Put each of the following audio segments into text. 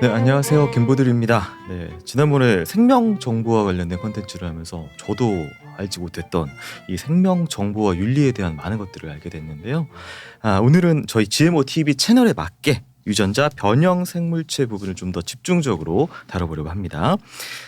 네, 안녕하세요. 김보들입니다. 네, 지난번에 생명정보와 관련된 콘텐츠를 하면서 저도 알지 못했던 이 생명정보와 윤리에 대한 많은 것들을 알게 됐는데요. 오늘은 저희 GMO TV 채널에 맞게 유전자 변형 생물체 부분을 좀 더 집중적으로 다뤄보려고 합니다.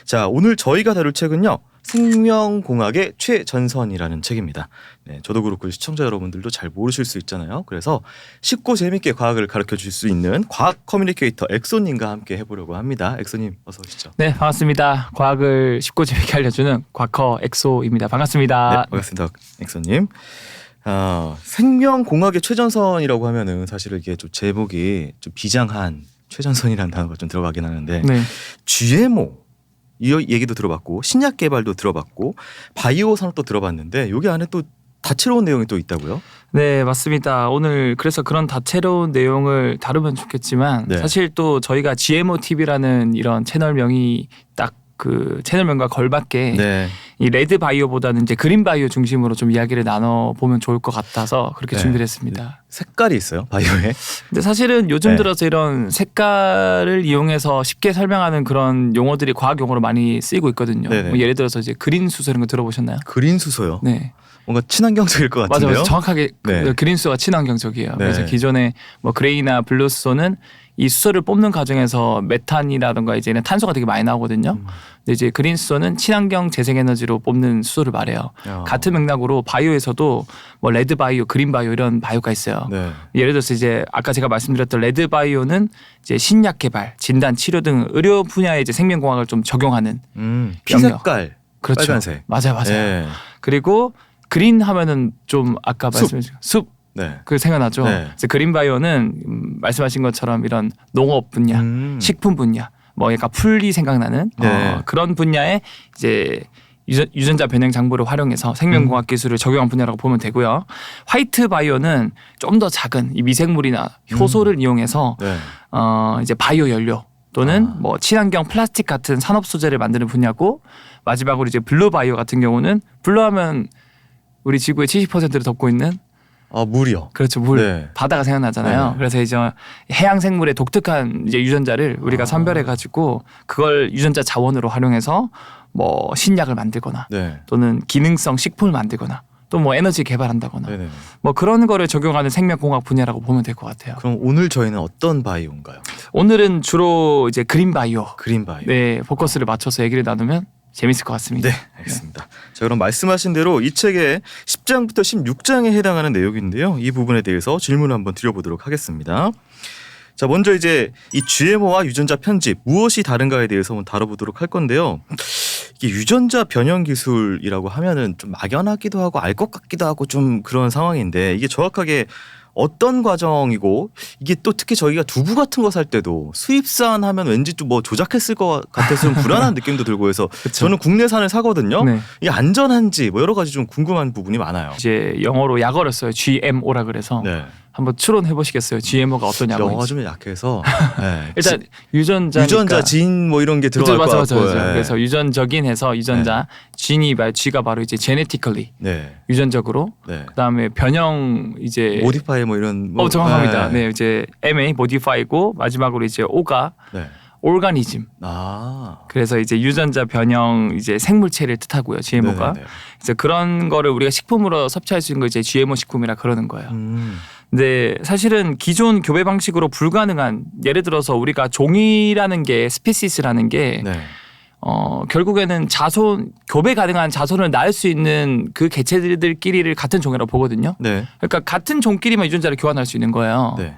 자, 오늘 저희가 다룰 책은요, 생명공학의 최전선이라는 책입니다. 네, 저도 그렇고 시청자 여러분들도 잘 모르실 수 있잖아요. 그래서 쉽고 재밌게 과학을 가르쳐 줄 수 있는 과학 커뮤니케이터 엑소님과 함께 해보려고 합니다. 엑소님 어서 오시죠. 네, 반갑습니다. 과학을 쉽고 재밌게 알려주는 과커 엑소입니다. 반갑습니다. 네, 반갑습니다. 엑소님. 생명공학의 최전선이라고 하면은 사실 이게 좀 제목이 좀 비장한 최전선이라는 단어가 좀 들어가긴 하는데, 네. GMO 이 얘기도 들어봤고 신약 개발도 들어봤고 바이오 산업도 들어봤는데 여기 안에 또 다채로운 내용이 또 있다고요? 네, 맞습니다. 오늘 그래서 그런 다채로운 내용을 다루면 좋겠지만 네. 사실 또 저희가 GMO TV라는 이런 채널명이 딱 그 채널명과 걸맞게 네. 이 레드 바이오보다는 이제 그린 바이오 중심으로 좀 이야기를 나눠 보면 좋을 것 같아서 그렇게 네. 준비를 했습니다. 색깔이 있어요, 바이오에? 근데 사실은 요즘 네. 들어서 이런 색깔을 이용해서 쉽게 설명하는 그런 용어들이 과학 용어로 많이 쓰이고 있거든요. 네네. 뭐 예를 들어서 이제 그린 수소 이런 거 들어보셨나요? 그린 수소요? 네. 뭔가 친환경적일 것 같은데요? 맞아요. 정확하게 네. 그린 수소가 친환경적이에요. 네. 그래서 기존에 뭐 그레이나 블루 수소는 이 수소를 뽑는 과정에서 메탄이라든가 이제는 탄소가 되게 많이 나오거든요. 근데 이제 그린 수소는 친환경 재생에너지로 뽑는 수소를 말해요. 같은 맥락으로 바이오에서도 뭐 레드 바이오, 그린 바이오 이런 바이오가 있어요. 네. 예를 들어서 이제 아까 제가 말씀드렸던 레드 바이오는 이제 신약 개발, 진단, 치료 등 의료 분야에 이제 생명공학을 좀 적용하는 피색깔 그렇죠. 빨간색. 맞아요. 네. 그리고 그린 하면은 좀 아까 말씀하신 숲 네. 그 생각나죠. 네. 그래서 그린 바이오는 말씀하신 것처럼 이런 농업 분야, 식품 분야, 뭐 약간 풀이 생각나는 네. 그런 분야에 이제 유전자 변형 장부를 활용해서 생명공학 기술을 적용한 분야라고 보면 되고요. 화이트 바이오는 좀 더 작은 이 미생물이나 효소를 이용해서 네. 이제 바이오 연료 또는 뭐 친환경 플라스틱 같은 산업 소재를 만드는 분야고, 마지막으로 이제 블루 바이오 같은 경우는 블루 하면 우리 지구의 70%를 덮고 있는 물이요. 그렇죠. 물. 네. 바다가 생각나잖아요. 네. 그래서 이제 해양 생물의 독특한 이제 유전자를 우리가 선별해 가지고 그걸 유전자 자원으로 활용해서 뭐 신약을 만들거나 네. 또는 기능성 식품을 만들거나 또 뭐 에너지 개발한다거나 네네. 뭐 그런 거를 적용하는 생명공학 분야라고 보면 될 것 같아요. 그럼 오늘 저희는 어떤 바이오인가요? 오늘은 주로 이제 그린 바이오. 그린 바이오. 네, 포커스를 맞춰서 얘기를 나누면 재밌을 것 같습니다. 네, 알겠습니다. 자, 그럼 말씀하신 대로 이 책의 10장부터 16장에 해당하는 내용인데요. 이 부분에 대해서 질문을 한번 드려보도록 하겠습니다. 자, 먼저 이제 이 GMO와 유전자 편집 무엇이 다른가에 대해서 한번 다뤄보도록 할 건데요. 이게 유전자 변형 기술이라고 하면은 좀 막연하기도 하고 알 것 같기도 하고 좀 그런 상황인데, 이게 정확하게 어떤 과정이고, 이게 또 특히 저희가 두부 같은 거 살 때도 수입산 하면 왠지 좀 뭐 조작했을 것 같아서 좀 불안한 느낌도 들고 해서 저는 국내산을 사거든요. 네. 이게 안전한지 뭐 여러 가지 좀 궁금한 부분이 많아요. 이제 영어로 약어를 써요. GMO라 그래서 네. 한번 추론해 보시겠어요? GMO가 어떤 영어가 약어인지. 좀 약해서 네. 일단 유전자 유전자 진 뭐 이런 게 들어갈 것 맞아. 같고. 네. 그래서 유전적인 해서 유전자 진이 G가 바로 이제 genetically 네. 유전적으로. 네. 그다음에 변형 이제 모디파이 뭐 이런 뭐. 정확합니다. 네, 이제 MA modify고 마지막으로 이제 O가 네. 오르가니즘. 그래서 이제 유전자 변형 이제 생물체를 뜻하고요. GMO가. 네네네. 그래서 그런 거를 우리가 식품으로 섭취할 수 있는 거 이제 GMO 식품이라 그러는 거예요. 근데 사실은 기존 교배 방식으로 불가능한, 예를 들어서 우리가 종이라는 게 스피시스라는 게 네. 결국에는 자손, 교배 가능한 자손을 낳을 수 있는 그 개체들끼리를 같은 종이라고 보거든요. 네. 그러니까 같은 종끼리만 유전자를 교환할 수 있는 거예요. 네.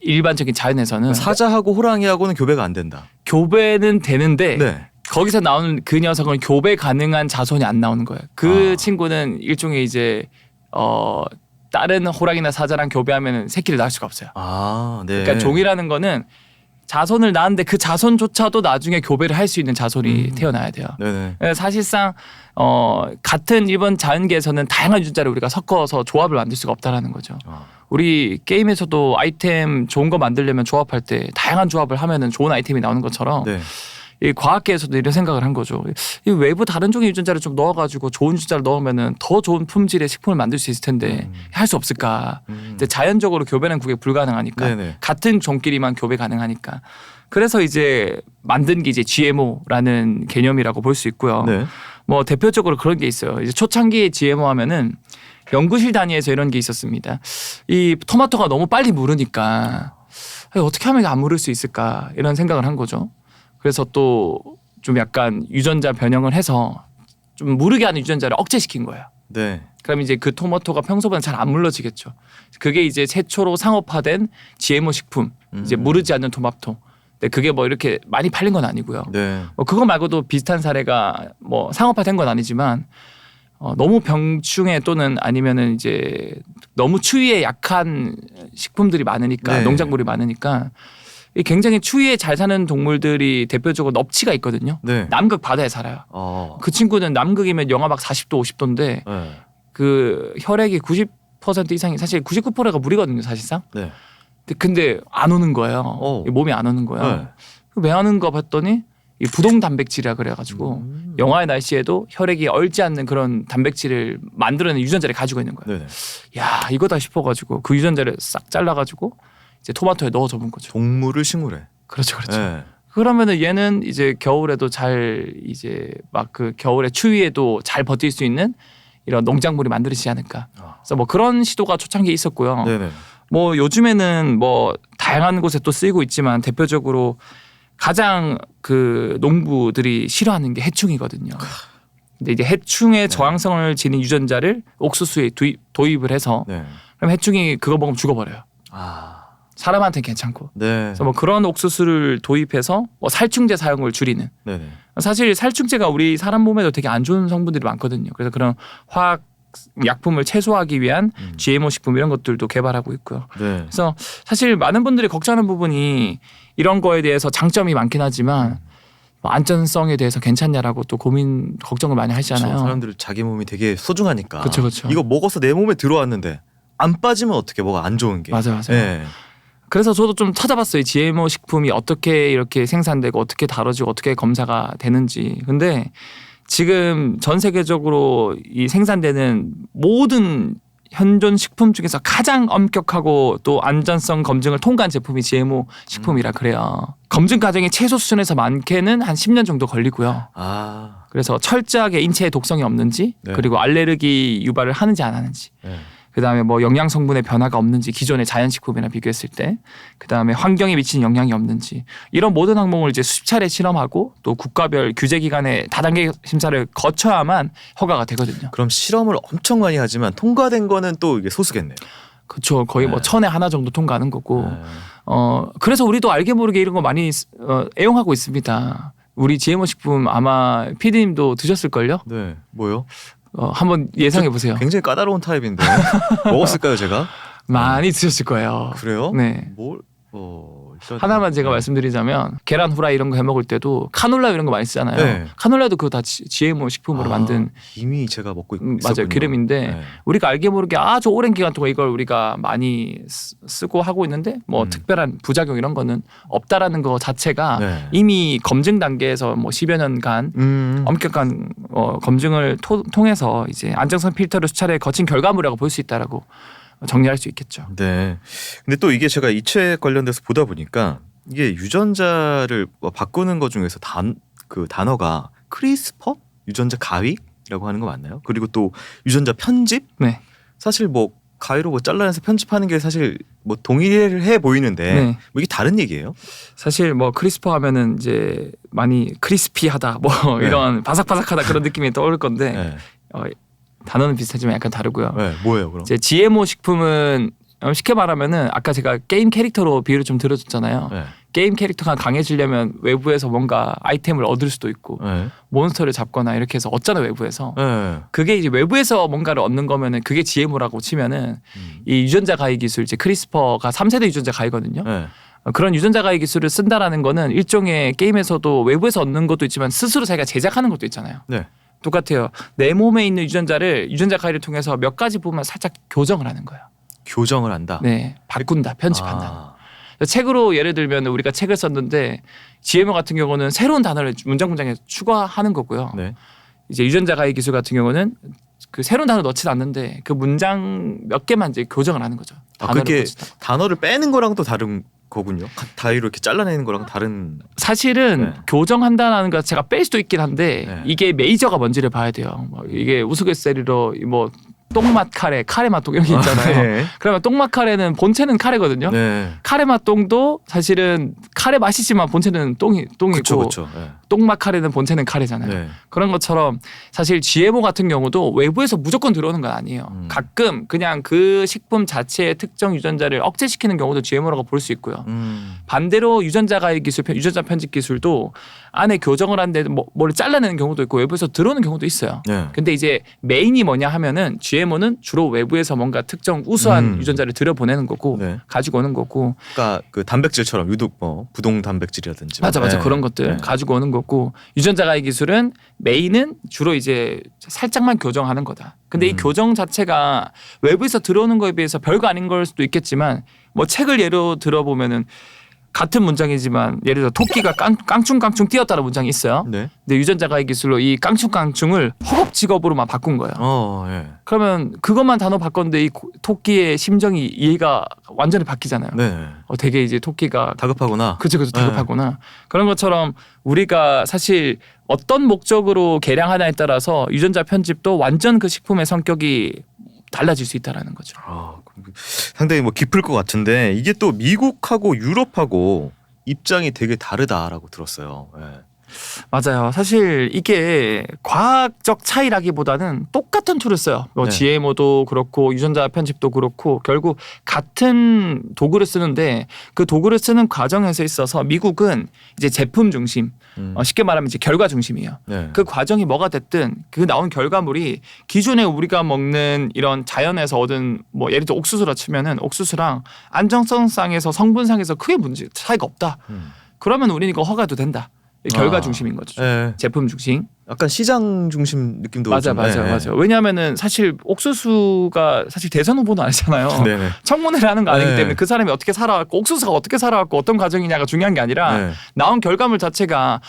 일반적인 자연에서는 사자하고 호랑이하고는 교배가 안 된다. 교배는 되는데 네. 거기서 나오는 그 녀석은 교배 가능한 자손이 안 나오는 거예요. 그 친구는 일종의 이제 다른 호랑이나 사자랑 교배하면 새끼를 낳을 수가 없어요. 네. 그러니까 종이라는 거는 자손을 낳았는데 그 자손조차도 나중에 교배를 할 수 있는 자손이 태어나야 돼요. 네네. 사실상 같은 일본 자연계에서는 다양한 유전자를 우리가 섞어서 조합을 만들 수가 없다라는 거죠. 우리 게임에서도 아이템 좋은 거 만들려면 조합할 때 다양한 조합을 하면은 좋은 아이템이 나오는 것처럼 네. 이 과학계에서도 이런 생각을 한 거죠. 이 외부 다른 종의 유전자를 좀 넣어가지고 좋은 유전자를 넣으면은 더 좋은 품질의 식품을 만들 수 있을 텐데 할 수 없을까? 이제 자연적으로 교배는 그게 불가능하니까 네네. 같은 종끼리만 교배 가능하니까 그래서 이제 만든 게 이제 GMO라는 개념이라고 볼 수 있고요. 네. 뭐 대표적으로 그런 게 있어요. 이제 초창기에 GMO 하면은 연구실 단위에서 이런 게 있었습니다. 이 토마토가 너무 빨리 무르니까 어떻게 하면 안 무를 수 있을까 이런 생각을 한 거죠. 그래서 또 좀 약간 유전자 변형을 해서 좀 무르게 하는 유전자를 억제시킨 거예요. 네. 그럼 이제 그 토마토가 평소보다 잘 안 물러지겠죠. 그게 이제 최초로 상업화된 GMO 식품, 이제 무르지 않는 토마토. 근데 그게 뭐 이렇게 많이 팔린 건 아니고요. 네. 뭐 그거 말고도 비슷한 사례가 뭐 상업화된 건 아니지만 너무 병충해 또는 아니면은 이제 너무 추위에 약한 식품들이 많으니까 네. 농작물이 많으니까 이 굉장히 추위에 잘 사는 동물들이 대표적으로 넙치가 있거든요. 네. 남극 바다에 살아요. 그 그 친구는 남극이면 영하 막 40도 50도인데 네. 그 혈액이 90% 이상이 사실 99%가 물이거든요 사실상. 네. 근데 안 오는 거예요. 몸이 안 오는 거예요. 네. 왜 하는가 봤더니 이 부동 단백질이라 그래가지고 영하의 날씨에도 혈액이 얼지 않는 그런 단백질을 만들어내는 유전자를 가지고 있는 거예요. 네네. 야 이거다 싶어가지고 그 유전자를 싹 잘라가지고 이제 토마토에 넣어줘 본 거죠. 동물을 식물에. 그렇죠, 그렇죠. 네. 그러면은 얘는 이제 겨울에도 잘 이제 막 그 겨울에 추위에도 잘 버틸 수 있는 이런 농작물이 만들어지지 않을까. 그래서 뭐 그런 시도가 초창기에 있었고요. 네네. 뭐 요즘에는 뭐 다양한 곳에 또 쓰이고 있지만 대표적으로 가장 그 농부들이 싫어하는 게 해충이거든요. 근데 이제 해충의 저항성을 지닌 유전자를 옥수수에 도입을 해서 네. 그럼 해충이 그거 먹으면 죽어버려요. 사람한테는 괜찮고. 네. 그래서 뭐 그런 옥수수를 도입해서 뭐 살충제 사용을 줄이는. 네네. 사실 살충제가 우리 사람 몸에도 되게 안 좋은 성분들이 많거든요. 그래서 그런 화학 약품을 최소화하기 위한 GMO 식품 이런 것들도 개발하고 있고요. 네. 그래서 사실 많은 분들이 걱정하는 부분이 이런 거에 대해서 장점이 많긴 하지만 뭐 안전성에 대해서 괜찮냐라고 또 고민 걱정을 많이 하시잖아요. 그렇죠. 사람들 자기 몸이 되게 소중하니까. 그렇죠, 그렇죠. 이거 먹어서 내 몸에 들어왔는데 안 빠지면 어떻게 뭐가 안 좋은 게. 맞아요. 네. 그래서 저도 좀 찾아봤어요. GMO 식품이 어떻게 이렇게 생산되고 어떻게 다뤄지고 어떻게 검사가 되는지. 근데 지금 전 세계적으로 이 생산되는 모든 현존 식품 중에서 가장 엄격하고 또 안전성 검증을 통과한 제품이 GMO 식품이라 그래요. 검증 과정이 최소 수준에서 많게는 한 10년 정도 걸리고요. 그래서 철저하게 인체에 독성이 없는지 네. 그리고 알레르기 유발을 하는지 안 하는지 네. 그다음에 뭐 영양 성분의 변화가 없는지 기존의 자연식품이나 비교했을 때 그다음에 환경에 미치는 영향이 없는지 이런 모든 항목을 이제 수십 차례 실험하고 또 국가별 규제기관의 다단계 심사를 거쳐야만 허가가 되거든요. 그럼 실험을 엄청 많이 하지만 통과된 거는 또 이게 소수겠네요. 그렇죠. 거의 뭐 네. 1000에 하나 정도 통과하는 거고 네. 그래서 우리도 알게 모르게 이런 거 많이 애용하고 있습니다. 우리 GMO 식품 아마 PD님도 드셨을걸요? 네. 뭐요? 한번 예상해 보세요. 굉장히 까다로운 타입인데 먹었을까요, 제가? 많이 드셨을 거예요. 그래요? 네. 뭘? 일단 하나만 제가 네. 말씀드리자면 계란 후라이 이런 거 해 먹을 때도 카놀라 이런 거 많이 쓰잖아요. 네. 카놀라도 그거 다 GMO 식품으로 만든 이미 제가 먹고 있었군요. 맞아요 기름인데 네. 우리가 알게 모르게 아주 오랜 기간 동안 이걸 우리가 많이 쓰고 하고 있는데 뭐 특별한 부작용 이런 거는 없다라는 거 자체가 네. 이미 검증 단계에서 뭐 10여 년간 엄격한 검증을 통해서 이제 안정성 필터를 수차례 거친 결과물이라고 볼 수 있다라고 정리할 수 있겠죠. 네. 근데 또 이게 제가 이 책 관련돼서 보다 보니까 이게 유전자를 바꾸는 것 중에서 그 단어가 크리스퍼 유전자 가위라고 하는 거 맞나요? 그리고 또 유전자 편집? 네. 사실 뭐 가위로 뭐 잘라내서 편집하는 게 사실 뭐 동일해 보이는데 네. 뭐 이게 다른 얘기예요? 사실 뭐 크리스퍼 하면은 이제 많이 크리스피하다 뭐 네. 이런 바삭바삭하다 그런 느낌이 떠오를 건데 네. 단어는 비슷하지만 약간 다르고요. 네. 뭐예요, 그럼? 이제 GMO 식품은 쉽게 말하면은 아까 제가 게임 캐릭터로 비유를 좀 들어줬잖아요. 네. 게임 캐릭터가 강해지려면 외부에서 뭔가 아이템을 얻을 수도 있고 네. 몬스터를 잡거나 이렇게 해서 얻잖아 외부에서. 네. 그게 이제 외부에서 뭔가를 얻는 거면은 그게 GMO라고 치면은 이 유전자 가위 기술 이제 크리스퍼가 3세대 유전자 가위거든요. 네. 그런 유전자 가위 기술을 쓴다라는 거는 일종의 게임에서도 외부에서 얻는 것도 있지만 스스로 자기가 제작하는 것도 있잖아요. 네. 똑같아요. 내 몸에 있는 유전자를 유전자 가위를 통해서 몇 가지 부분만 살짝 교정을 하는 거예요. 교정을 한다. 네, 바꾼다, 편집한다. 책으로 예를 들면 우리가 책을 썼는데 GMO 같은 경우는 새로운 단어를 문장에 추가하는 거고요. 네. 이제 유전자 가위 기술 같은 경우는 그 새로운 단어 넣지는 않는데 그 문장 몇 개만 이제 교정을 하는 거죠. 단어를 그게 고치다. 단어를 빼는 거랑 또 다른 거군요. 다이로 이렇게 잘라내는 거랑 다른. 사실은 네. 교정한다는 것 제가 뺄 수도 있긴 한데 네. 이게 메이저가 뭔지를 봐야 돼요. 뭐 이게 우스갯소리로 뭐 똥맛 카레 맛 똥 이런 게 있잖아요. 네. 그러면 똥맛 카레는 본체는 카레거든요. 네. 카레 맛 똥도 사실은 카레 맛이지만 본체는 똥이고 그렇죠. 네. 똥맛 카레는 본체는 카레잖아요. 네. 그런 것처럼 사실 GMO 같은 경우도 외부에서 무조건 들어오는 건 아니에요. 가끔 그냥 그 식품 자체의 특정 유전자를 억제시키는 경우도 GMO라고 볼 수 있고요. 반대로 유전자 가입 기술, 유전자 편집 기술도 안에 교정을 하는데 뭐를 잘라내는 경우도 있고 외부에서 들어오는 경우도 있어요. 네. 근데 이제 메인이 뭐냐 하면은 GMO는 주로 외부에서 뭔가 특정 우수한 유전자를 들여보내는 거고 네. 가지고 오는 거고. 그러니까 그 단백질처럼 유독 뭐 부동 단백질이라든지. 맞아 네. 그런 것들 네. 가지고 오는 거고 유전자 가입 기술은 메인은 주로 이제 살짝만 교정하는 거다. 근데 이 교정 자체가 외부에서 들어오는 거에 비해서 별거 아닌 걸 수도 있겠지만 뭐 책을 예로 들어보면은 같은 문장이지만 예를 들어 토끼가 깡충깡충 뛰었다는 문장이 있어요. 네. 근데 유전자 가입 기술로 이 깡충깡충을 허겁지겁으로만 바꾼 거예요. 예. 그러면 그것만 단어 바꿨는데 이 토끼의 심정이 이해가 완전히 바뀌잖아요. 네. 되게 이제 토끼가 다급하구나. 그죠 다급하구나. 그런 것처럼 우리가 사실 어떤 목적으로 개량하냐에 따라서 유전자 편집도 완전 그 식품의 성격이 달라질 수 있다라는 거죠. 상당히 뭐 깊을 것 같은데 이게 또 미국하고 유럽하고 입장이 되게 다르다라고 들었어요. 예. 맞아요. 사실 이게 과학적 차이라기보다는 똑같은 툴을 써요. 뭐 네. GMO도 그렇고 유전자 편집도 그렇고 결국 같은 도구를 쓰는데 그 도구를 쓰는 과정에서 있어서 미국은 이제 제품 중심, 쉽게 말하면 이제 결과 중심이에요. 네. 그 과정이 뭐가 됐든 그 나온 결과물이 기존에 우리가 먹는 이런 자연에서 얻은 뭐 예를 들어 옥수수라 치면은 옥수수랑 안정성상에서 성분상에서 크게 문제 차이가 없다. 그러면 우리는 이거 허가도 된다. 결과 중심인 거죠. 예. 제품 중심. 약간 시장 중심 느낌도 맞아. 왜냐하면은 사실 옥수수가 사실 대선 후보는 아니잖아요. 네네. 청문회를 하는 거 아니기 네. 때문에 그 사람이 어떻게 살아왔고 옥수수가 어떻게 살아왔고 어떤 과정이냐가 중요한 게 아니라 네. 나온 결과물 자체가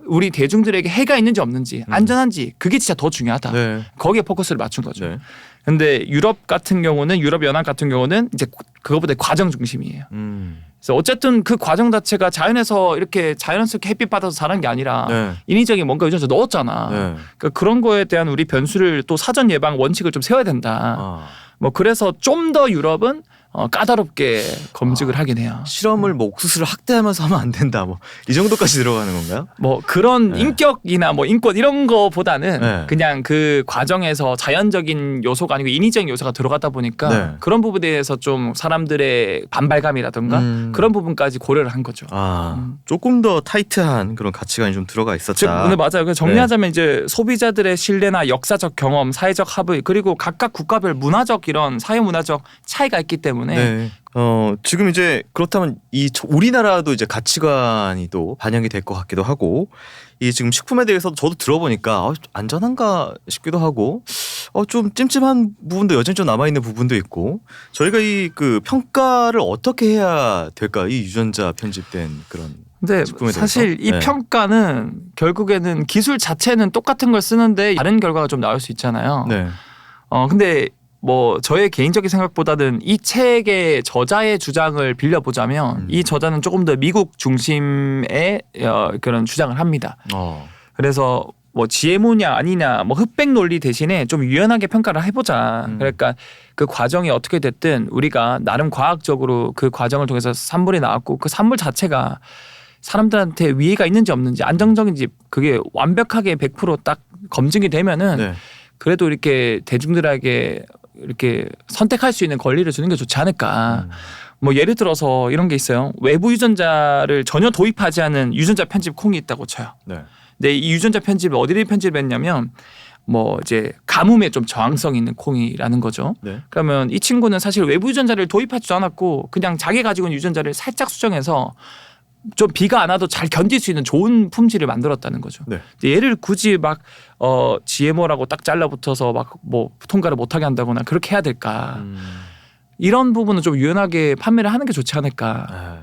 우리 대중들에게 해가 있는지 없는지 안전한지 그게 진짜 더 중요하다. 네. 거기에 포커스를 맞춘 거죠. 네. 근데 유럽 같은 경우는 유럽 연합 같은 경우는 이제 그거보다 과정 중심이에요. 그래서 어쨌든 그 과정 자체가 자연에서 이렇게 자연스럽게 햇빛 받아서 자란 게 아니라 네. 인위적인 뭔가 유전자 넣었잖아. 네. 그러니까 그런 거에 대한 우리 변수를 또 사전 예방 원칙을 좀 세워야 된다. 뭐 그래서 좀 더 유럽은 까다롭게 검증을 하긴 해요. 실험을 뭐 옥수수를 학대하면서 하면 안 된다. 뭐 이 정도까지 들어가는 건가요? 뭐 그런 네. 인격이나 뭐 인권 이런 거보다는 네. 그냥 그 과정에서 자연적인 요소가 아니고 인위적인 요소가 들어가다 보니까 네. 그런 부분에 대해서 좀 사람들의 반발감이라든가 그런 부분까지 고려를 한 거죠. 조금 더 타이트한 그런 가치관이 좀 들어가 있었다. 즉, 네, 맞아요. 그래서 정리하자면 이제 소비자들의 신뢰나 역사적 경험, 사회적 합의 그리고 각각 국가별 문화적 이런 사회 문화적 차이가 있기 때문에 네. 지금 이제 그렇다면 우리나라도 이제 가치관이 또 반영이 될 것 같기도 하고 이 지금 식품에 대해서 저도 들어보니까 안전한가 싶기도 하고 좀 찜찜한 부분도 여전히 좀 남아 있는 부분도 있고 저희가 이 그 평가를 어떻게 해야 될까 이 유전자 편집된 그런. 근데 식품에 대해서? 사실 이 네. 평가는 결국에는 기술 자체는 똑같은 걸 쓰는데 다른 결과가 좀 나올 수 있잖아요. 네. 근데 뭐 저의 개인적인 생각보다는 이 책의 저자의 주장을 빌려보자면 이 저자는 조금 더 미국 중심의 그런 주장을 합니다. 그래서 뭐 GMO냐 아니냐 뭐 흑백 논리 대신에 좀 유연하게 평가를 해보자. 그러니까 그 과정이 어떻게 됐든 우리가 나름 과학적으로 그 과정을 통해서 산물이 나왔고 그 산물 자체가 사람들한테 위해가 있는지 없는지 안정적인지 그게 완벽하게 100% 딱 검증이 되면은 네. 그래도 이렇게 대중들에게 이렇게 선택할 수 있는 권리를 주는 게 좋지 않을까. 뭐 예를 들어서 이런 게 있어요. 외부 유전자를 전혀 도입하지 않은 유전자 편집 콩이 있다고 쳐요. 네. 근데 이 유전자 편집을 어디를 편집했냐면 뭐 이제 가뭄에 좀 저항성 있는 콩이라는 거죠. 네. 그러면 이 친구는 사실 외부 유전자를 도입하지도 않았고 그냥 자기 가지고 있는 유전자를 살짝 수정해서 좀 비가 안 와도 잘 견딜 수 있는 좋은 품질을 만들었다는 거죠. 네. 얘를 굳이 막 GMO라고 딱 잘라붙어서 막 뭐 통과를 못하게 한다거나 그렇게 해야 될까? 이런 부분은 좀 유연하게 판매를 하는 게 좋지 않을까.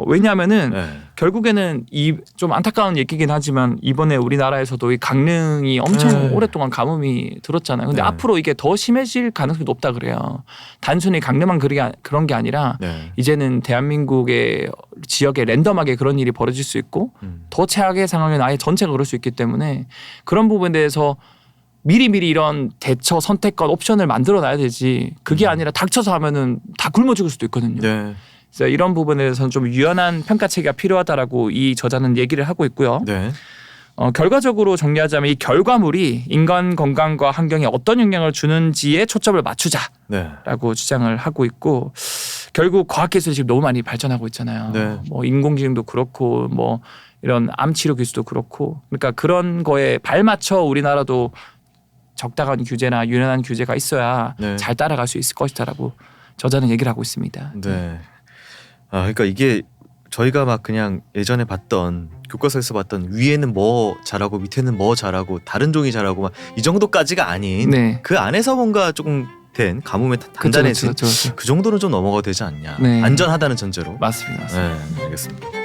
왜냐하면은 결국에는 이 좀 안타까운 얘기긴 하지만 이번에 우리나라에서도 이 강릉이 엄청 오랫동안 가뭄이 들었잖아요. 근데 앞으로 이게 더 심해질 가능성이 높다 그래요. 단순히 강릉만 그런 게 아니라 이제는 대한민국의 지역에 랜덤하게 그런 일이 벌어질 수 있고 더 최악의 상황은 아예 전체가 그럴 수 있기 때문에 그런 부분에 대해서 미리미리 이런 대처 선택권 옵션을 만들어 놔야 되지. 그게 아니라 닥쳐서 하면은 다 굶어 죽을 수도 있거든요. 그래서 이런 부분에 대해서는 좀 유연한 평가 체계가 필요하다라고 이 저자는 얘기를 하고 있고요. 결과적으로 정리하자면 이 결과물이 인간 건강과 환경에 어떤 영향을 주는지에 초점을 맞추자라고 주장을 하고 있고 결국 과학기술이 지금 너무 많이 발전하고 있잖아요. 뭐 인공지능도 그렇고 뭐 이런 암 치료 기술도 그렇고 그러니까 그런 거에 발맞춰 우리나라도 적당한 규제나 유연한 규제가 있어야 잘 따라갈 수 있을 것이다라고 저자는 얘기를 하고 있습니다. 그러니까 이게 저희가 막 그냥 예전에 봤던 교과서에서 봤던 위에는 뭐 잘하고 밑에는 뭐 잘하고 다른 종이 잘하고 막 이 정도까지가 아닌 그 안에서 뭔가 조금 된 가뭄에 단단해진 그 정도는 좀 넘어가도 되지 않냐. 안전하다는 전제로. 맞습니다. 알겠습니다.